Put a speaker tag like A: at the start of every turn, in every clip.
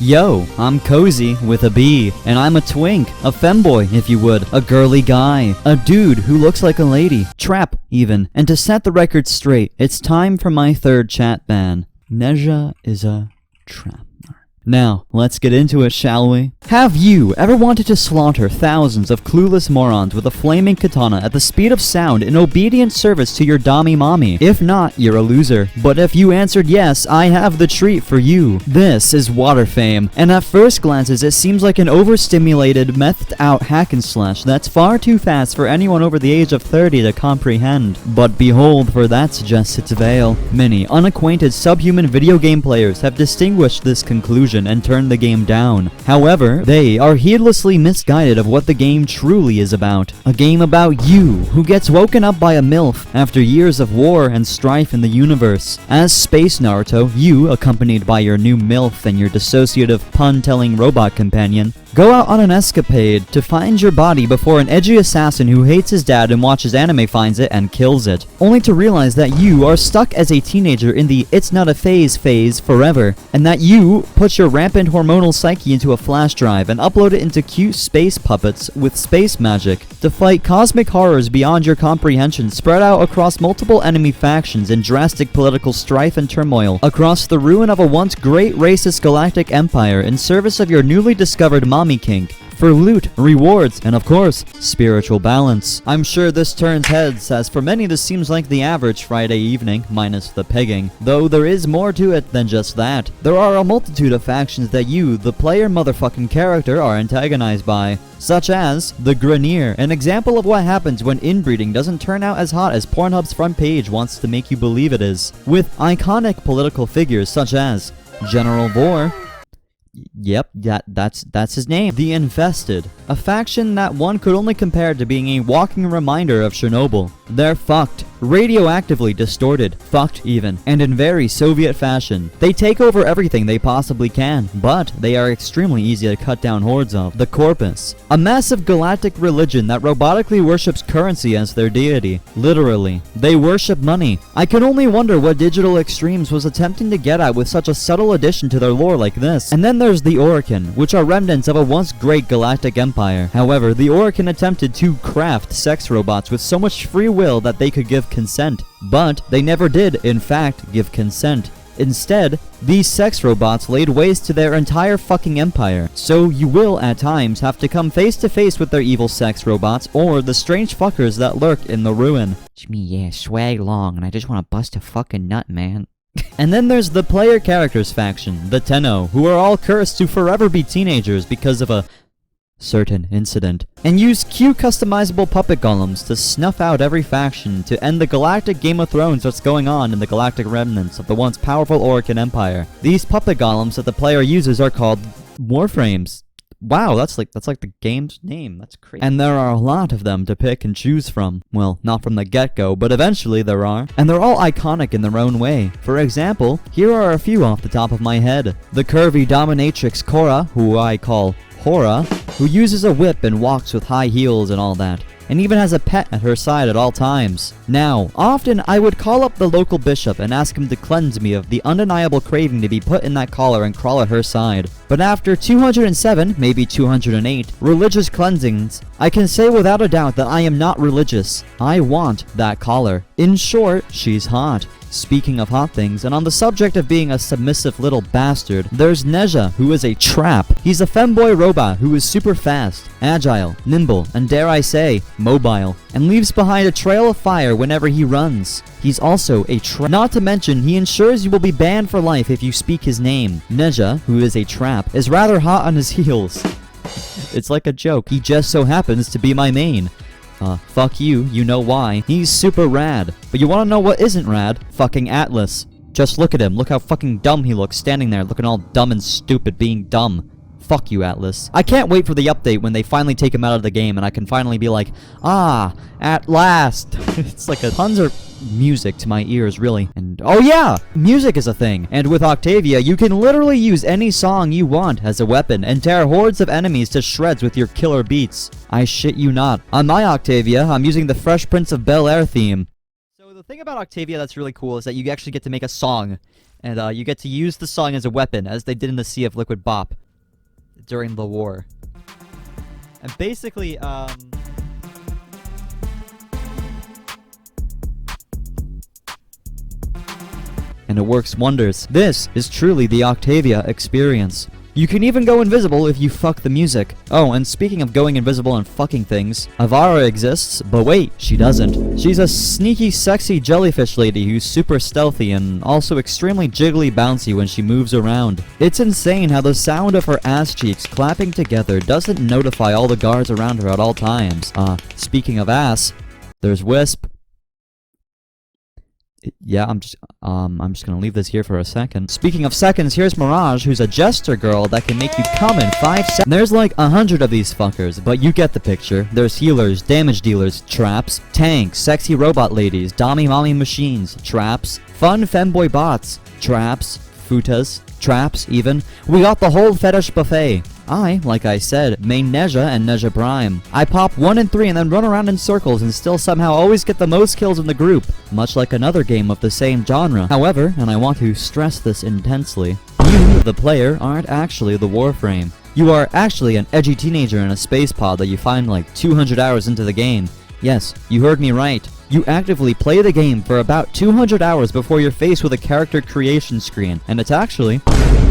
A: Yo, I'm Cozy with a B, and I'm a twink, a femboy if you would, a girly guy, a dude who looks like a lady, trap even. And to set the record straight, it's time for my third chat ban. Nezha is a trap. Now, let's get into it, shall we? Have you ever wanted to slaughter thousands of clueless morons with a flaming katana at the speed of sound in obedient service to your dommy mommy? If not, you're a loser. But if you answered yes, I have the treat for you. This is Warframe, and at first glances it seems like an overstimulated, methed out hack and slash that's far too fast for anyone over the age of 30 to comprehend. But behold, for that suggests its veil. Many unacquainted subhuman video game players have distinguished this conclusion and turn the game down. However, they are heedlessly misguided of what the game truly is about. A game about you, who gets woken up by a MILF after years of war and strife in the universe. As Space Naruto, you, accompanied by your new MILF and your dissociative pun-telling robot companion, go out on an escapade to find your body before an edgy assassin who hates his dad and watches anime finds it and kills it, only to realize that you are stuck as a teenager in the it's not a phase forever, and that you put your rampant hormonal psyche into a flash drive and upload it into cute space puppets with space magic to fight cosmic horrors beyond your comprehension spread out across multiple enemy factions in drastic political strife and turmoil across the ruin of a once great racist galactic empire in service of your newly discovered mommy kink, for loot, rewards, and of course, spiritual balance. I'm sure this turns heads, as for many this seems like the average Friday evening, minus the pegging. Though there is more to it than just that. There are a multitude of factions that you, the player motherfucking character, are antagonized by. Such as the Grenier, an example of what happens when inbreeding doesn't turn out as hot as Pornhub's front page wants to make you believe it is. With iconic political figures such as General Vor. Yep, that's his name. The Infested, a faction that one could only compare to being a walking reminder of Chernobyl. They're fucked, radioactively distorted, fucked even, and in very Soviet fashion. They take over everything they possibly can, but they are extremely easy to cut down hordes of. The Corpus, a massive galactic religion that robotically worships currency as their deity. Literally, they worship money. I can only wonder what Digital Extremes was attempting to get at with such a subtle addition to their lore like this. And then there's the Orokin, which are remnants of a once great galactic empire. However, the Orokin attempted to craft sex robots with so much free will that they could give consent. But they never did, in fact, give consent. Instead, these sex robots laid waste to their entire fucking empire. So you will, at times, have to come face to face with their evil sex robots or the strange fuckers that lurk in the ruin.
B: It's me, yeah, swag long, and I just want to bust a fucking nut, man.
A: And then there's the player characters faction, the Tenno, who are all cursed to forever be teenagers because of a certain incident, and use cute customizable puppet golems to snuff out every faction to end the galactic Game of Thrones that's going on in the galactic remnants of the once powerful Orokin Empire. These puppet golems that the player uses are called Warframes. Wow, that's like the game's name. That's crazy. And there are a lot of them to pick and choose from. Well, not from the get-go, but eventually there are. And they're all iconic in their own way. For example, here are a few off the top of my head. The curvy dominatrix Korra, who I call Hora, who uses a whip and walks with high heels and all that, and even has a pet at her side at all times. Now, often I would call up the local bishop and ask him to cleanse me of the undeniable craving to be put in that collar and crawl at her side. But after 207, maybe 208, religious cleansings, I can say without a doubt that I am not religious. I want that collar. In short, she's hot. Speaking of hot things, and on the subject of being a submissive little bastard, there's Nezha, who is a trap. He's a femboy robot who is super fast, agile, nimble, and dare I say, mobile, and leaves behind a trail of fire whenever he runs. He's also a trap. Not to mention, he ensures you will be banned for life if you speak his name. Nezha, who is a trap, is rather hot on his heels. It's like a joke. He just so happens to be my main. Fuck you, you know why. He's super rad. But you wanna know what isn't rad? Fucking Atlas. Just look at him, look how fucking dumb he looks, standing there looking all dumb and stupid, being dumb. Fuck you, Atlas. I can't wait for the update when they finally take him out of the game and I can finally be like, ah, at last. It's like tons of music to my ears, really. And oh yeah, music is a thing. And with Octavia, you can literally use any song you want as a weapon and tear hordes of enemies to shreds with your killer beats. I shit you not. On my Octavia, I'm using the Fresh Prince of Bel-Air theme. So the thing about Octavia that's really cool is that you actually get to make a song. And you get to use the song as a weapon, as they did in the Sea of Liquid Bop during the war. And basically, and it works wonders. This is truly the Octavia experience. You can even go invisible if you fuck the music. Oh, and speaking of going invisible and fucking things, Avara exists, but wait, she doesn't. She's a sneaky, sexy jellyfish lady who's super stealthy and also extremely jiggly bouncy when she moves around. It's insane how the sound of her ass cheeks clapping together doesn't notify all the guards around her at all times. Speaking of ass, there's Wisp. Yeah, I'm just gonna leave this here for a second. Speaking of seconds, here's Mirage, who's a jester girl that can make you come in 5 seconds. There's like 100 of these fuckers, but you get the picture. There's healers, damage dealers, traps, tanks, sexy robot ladies, dommy mommy machines, traps, fun femboy bots, traps, futas, traps even. We got the whole fetish buffet. I, like I said, main Nezha and Nezha Prime. I pop 1 and 3 and then run around in circles and still somehow always get the most kills in the group, much like another game of the same genre. However, and I want to stress this intensely, you, the player, aren't actually the Warframe. You are actually an edgy teenager in a space pod that you find like 200 hours into the game. Yes, you heard me right. You actively play the game for about 200 hours before you're faced with a character creation screen, and it's actually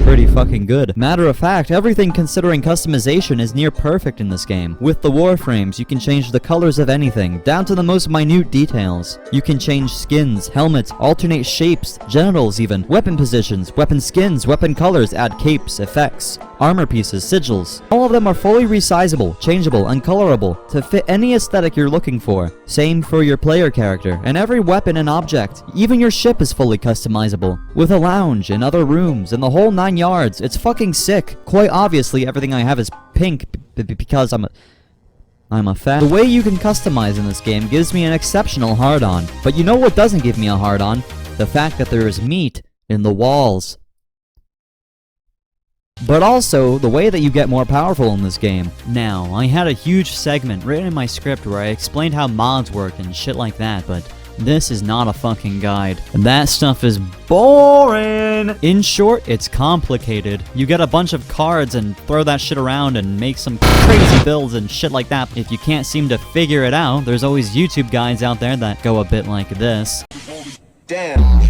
A: pretty fucking good. Matter of fact, everything considering customization is near perfect in this game. With the Warframes, you can change the colors of anything, down to the most minute details. You can change skins, helmets, alternate shapes, genitals even, weapon positions, weapon skins, weapon colors, add capes, effects, armor pieces, sigils. All of them are fully resizable, changeable, and colorable to fit any aesthetic you're looking for. Same for your player character, and every weapon and object. Even your ship is fully customizable, with a lounge and other rooms and the whole 9 yards. It's fucking sick. Quite obviously, everything I have is pink because I'm a fan. The way you can customize in this game gives me an exceptional hard-on. But you know what doesn't give me a hard-on? The fact that there is meat in the walls. But also, the way that you get more powerful in this game. Now, I had a huge segment written in my script where I explained how mods work and shit like that, but this is not a fucking guide. That stuff is boring! In short, it's complicated. You get a bunch of cards and throw that shit around and make some crazy builds and shit like that. If you can't seem to figure it out, there's always YouTube guides out there that go a bit like this.
C: Damn.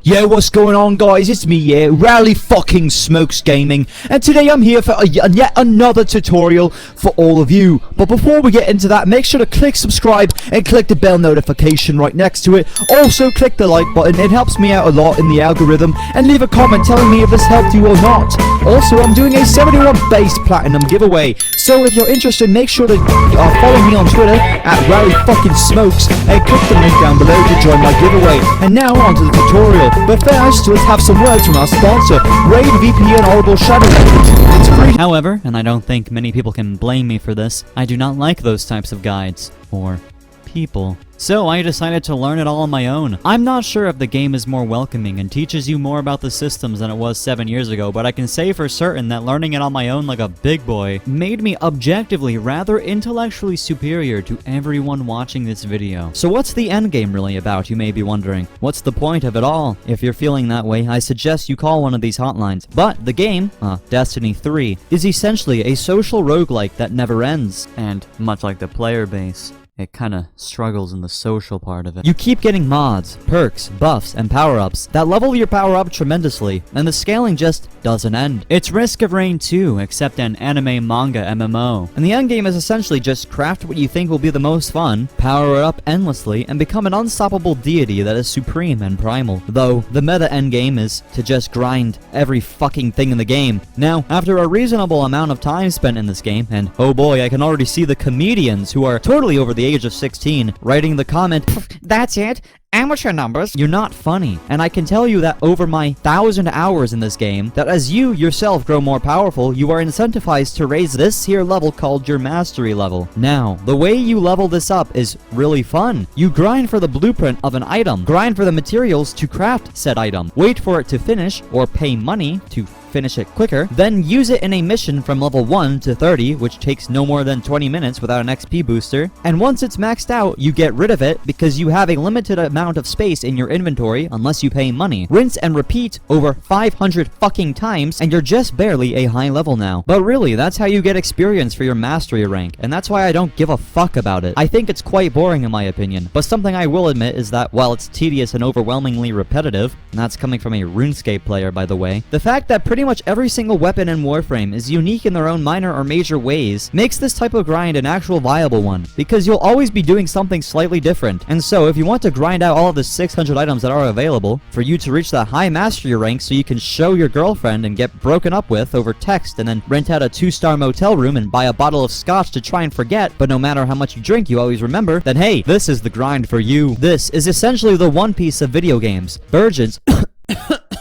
D: Yo, what's going on, guys? It's me here, Rally fucking Smokes Gaming, and today I'm here for yet another tutorial for all of you. But before we get into that, make sure to click subscribe and click the bell notification right next to it. Also, click the like button, it helps me out a lot in the algorithm, and leave a comment telling me if this helped you or not. Also, I'm doing a 71 base platinum giveaway, so if you're interested, make sure to follow me on Twitter at Rally fucking Smokes, and click the link down below to join my giveaway. And now on to the tutorial. But first, let's have some words from our sponsor, Raid VPN Audible Shadow Legends. It's free.
A: However, and I don't think many people can blame me for this, I do not like those types of guides. Or people. So I decided to learn it all on my own. I'm not sure if the game is more welcoming and teaches you more about the systems than it was 7 years ago, but I can say for certain that learning it on my own like a big boy made me objectively rather intellectually superior to everyone watching this video. So what's the endgame really about, you may be wondering? What's the point of it all? If you're feeling that way, I suggest you call one of these hotlines. But the game, Destiny 3, is essentially a social roguelike that never ends. And much like the player base, it kinda struggles in the social part of it. You keep getting mods, perks, buffs, and power-ups that level your power up tremendously, and the scaling just doesn't end. It's Risk of Rain 2, except an anime manga MMO. And the endgame is essentially just craft what you think will be the most fun, power it up endlessly, and become an unstoppable deity that is supreme and primal. Though, the meta endgame is to just grind every fucking thing in the game. Now, after a reasonable amount of time spent in this game, and oh boy, I can already see the comedians who are totally over the age of 16 writing the comment, "That's it? Amateur numbers." You're not funny. And I can tell you that over my 1,000 hours in this game, that as you yourself grow more powerful, you are incentivized to raise this here level called your mastery level. Now, the way you level this up is really fun. You grind for the blueprint of an item, grind for the materials to craft said item, wait for it to finish, or pay money to finish it quicker, then use it in a mission from level 1 to 30, which takes no more than 20 minutes without an XP booster. And once it's maxed out, you get rid of it because you have a limited amount of space in your inventory unless you pay money. Rinse and repeat over 500 fucking times, and you're just barely a high level now. But really, that's how you get experience for your mastery rank, and that's why I don't give a fuck about it. I think it's quite boring in my opinion, but something I will admit is that while it's tedious and overwhelmingly repetitive, and that's coming from a RuneScape player by the way, the fact that pretty much every single weapon in Warframe is unique in their own minor or major ways makes this type of grind an actual viable one, because you'll always be doing something slightly different. And so if you want to grind out all of the 600 items that are available for you to reach that high mastery rank so you can show your girlfriend and get broken up with over text and then rent out a 2-star motel room and buy a bottle of scotch to try and forget, but no matter how much you drink you always remember, then hey, this is the grind for you. This is essentially the One Piece of video games. Virgins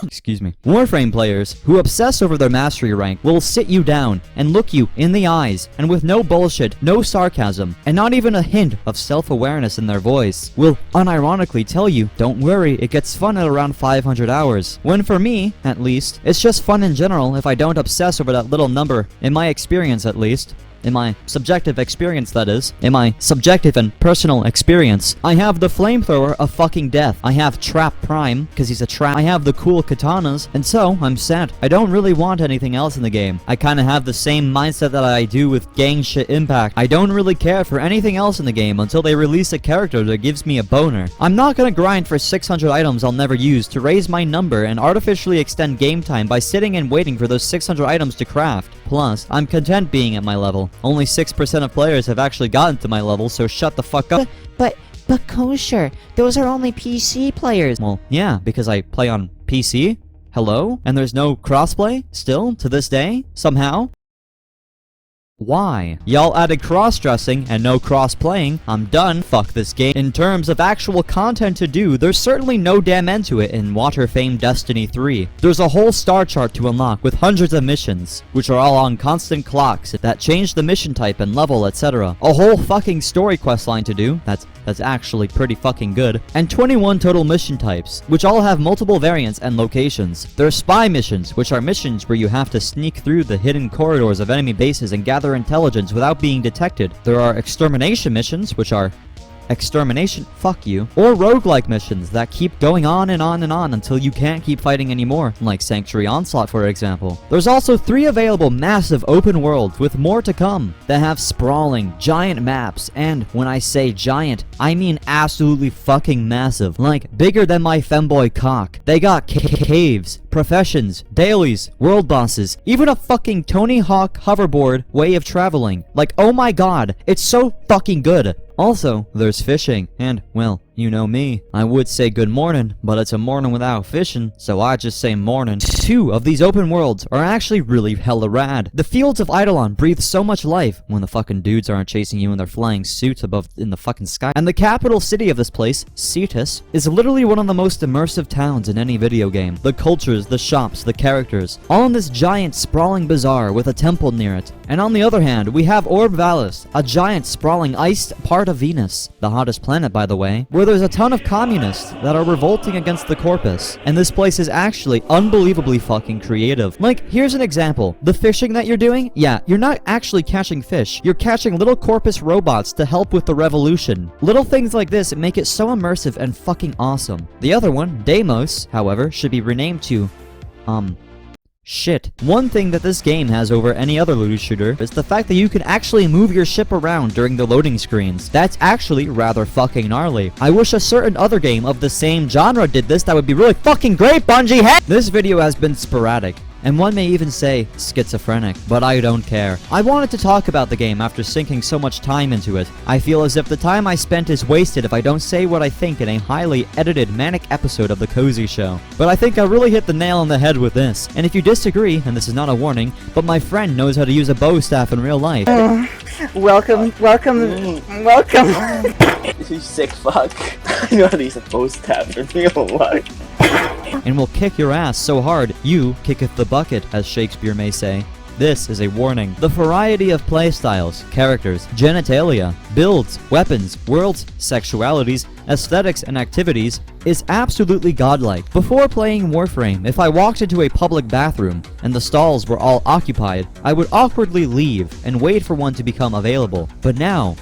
A: excuse me. Warframe players who obsess over their mastery rank will sit you down and look you in the eyes, and with no bullshit, no sarcasm, and not even a hint of self-awareness in their voice, will unironically tell you, don't worry, it gets fun at around 500 hours. When for me, at least, it's just fun in general if I don't obsess over that little number, in my experience at least. In my subjective experience, that is. In my subjective and personal experience. I have the flamethrower of fucking death. I have Trap Prime, because he's a trap. I have the cool katanas, and so, I'm sad. I don't really want anything else in the game. I kinda have the same mindset that I do with Gang Shit Impact. I don't really care for anything else in the game until they release a character that gives me a boner. I'm not gonna grind for 600 items I'll never use to raise my number and artificially extend game time by sitting and waiting for those 600 items to craft. Plus, I'm content being at my level. Only 6% of players have actually gotten to my level, so shut the fuck up.
B: But Kosher, those are only PC players.
A: Well, yeah, because I play on PC. Hello? And there's no crossplay? Still? To this day? Somehow? Why? Y'all added cross-dressing and no cross-playing. I'm done. Fuck this game. In terms of actual content to do, there's certainly no damn end to it in Warframe Destiny 3. There's a whole star chart to unlock with hundreds of missions, which are all on constant clocks that change the mission type and level, etc. A whole fucking story quest line to do. That's actually pretty fucking good. And 21 total mission types, which all have multiple variants and locations. There are spy missions, which are missions where you have to sneak through the hidden corridors of enemy bases and gather intelligence without being detected. There are extermination missions, which are extermination, fuck you, or roguelike missions that keep going on and on and on until you can't keep fighting anymore, like Sanctuary Onslaught for example. There's also 3 available massive open worlds with more to come that have sprawling, giant maps, and when I say giant, I mean absolutely fucking massive, like bigger than my femboy cock. They got caves, professions, dailies, world bosses, even a fucking Tony Hawk hoverboard way of traveling. Like, oh my god, it's so fucking good. Also, there's fishing, and, well, you know me. I would say good morning, but it's a morning without fishing, so I just say morning. 2 of these open worlds are actually really hella rad. The fields of Eidolon breathe so much life when the fucking dudes aren't chasing you in their flying suits above in the fucking sky. And the capital city of this place, Cetus, is literally one of the most immersive towns in any video game. The cultures, the shops, the characters, all in this giant sprawling bazaar with a temple near it. And on the other hand, we have Orb Valis, a giant sprawling iced part of Venus, the hottest planet by the way, where there's a ton of communists that are revolting against the corpus, and this place is actually unbelievably fucking creative. Like, here's an example. The fishing that you're doing, yeah, you're not actually catching fish, you're catching little corpus robots to help with the revolution. Little things like this make it so immersive and fucking awesome. The other one, Deimos, however, should be renamed to, shit. One thing that this game has over any other looter shooter is the fact that you can actually move your ship around during the loading screens. That's actually rather fucking gnarly. I wish a certain other game of the same genre did this. That would be really fucking great, Bungie. Hey! This video has been sporadic, and one may even say schizophrenic, but I don't care. I wanted to talk about the game after sinking so much time into it. I feel as if the time I spent is wasted if I don't say what I think in a highly edited manic episode of The Cozy Show. But I think I really hit the nail on the head with this. And if you disagree, and this is not a warning, but my friend knows how to use a bow staff in real life.
E: Welcome.
C: You sick fuck. I know how to use a bow staff in real life.
A: And will kick your ass so hard, you kicketh the bucket, as Shakespeare may say. This is a warning. The variety of playstyles, characters, genitalia, builds, weapons, worlds, sexualities, aesthetics, and activities is absolutely godlike. Before playing Warframe, if I walked into a public bathroom and the stalls were all occupied, I would awkwardly leave and wait for one to become available. But now,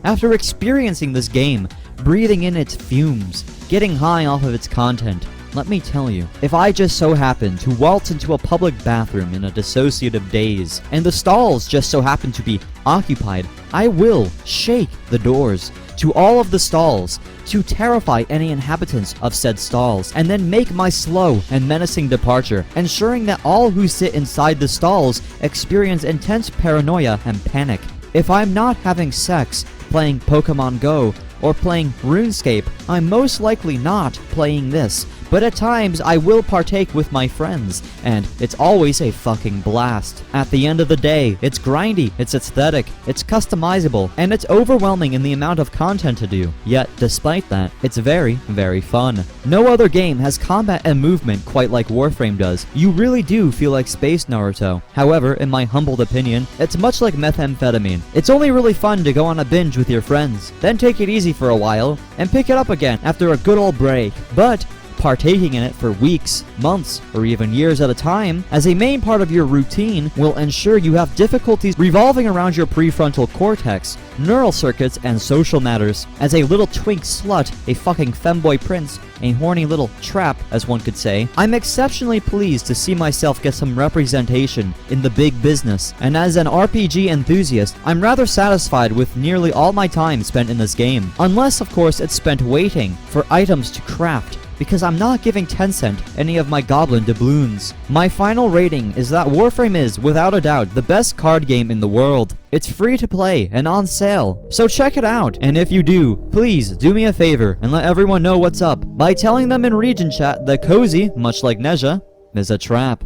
A: after experiencing this game, breathing in its fumes, getting high off of its content, let me tell you, if I just so happen to waltz into a public bathroom in a dissociative daze, and the stalls just so happen to be occupied, I will shake the doors to all of the stalls to terrify any inhabitants of said stalls, and then make my slow and menacing departure, ensuring that all who sit inside the stalls experience intense paranoia and panic. If I'm not having sex, playing Pokemon Go, or playing RuneScape, I'm most likely not playing this, but at times I will partake with my friends, and it's always a fucking blast. At the end of the day, it's grindy, it's aesthetic, it's customizable, and it's overwhelming in the amount of content to do. Yet, despite that, it's very, very fun. No other game has combat and movement quite like Warframe does. You really do feel like Space Naruto. However, in my humbled opinion, it's much like methamphetamine. It's only really fun to go on a binge with your friends, then take it easy for a while, and pick it up again after a good old break. But partaking in it for weeks, months, or even years at a time, as a main part of your routine, will ensure you have difficulties revolving around your prefrontal cortex, neural circuits, and social matters. As a little twink slut, a fucking femboy prince, a horny little trap, as one could say, I'm exceptionally pleased to see myself get some representation in the big business, and as an RPG enthusiast, I'm rather satisfied with nearly all my time spent in this game. Unless, of course, it's spent waiting for items to craft, because I'm not giving Tencent any of my goblin doubloons. My final rating is that Warframe is, without a doubt, the best card game in the world. It's free to play and on sale, so check it out. And if you do, please do me a favor and let everyone know what's up by telling them in region chat that Cozy, much like Nezha, is a trap.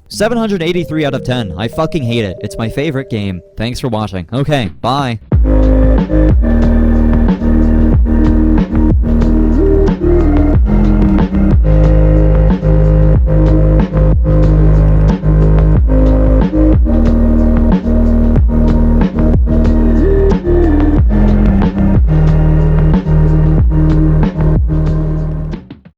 A: 783 out of 10. I fucking hate it. It's my favorite game. Thanks for watching. Okay, bye.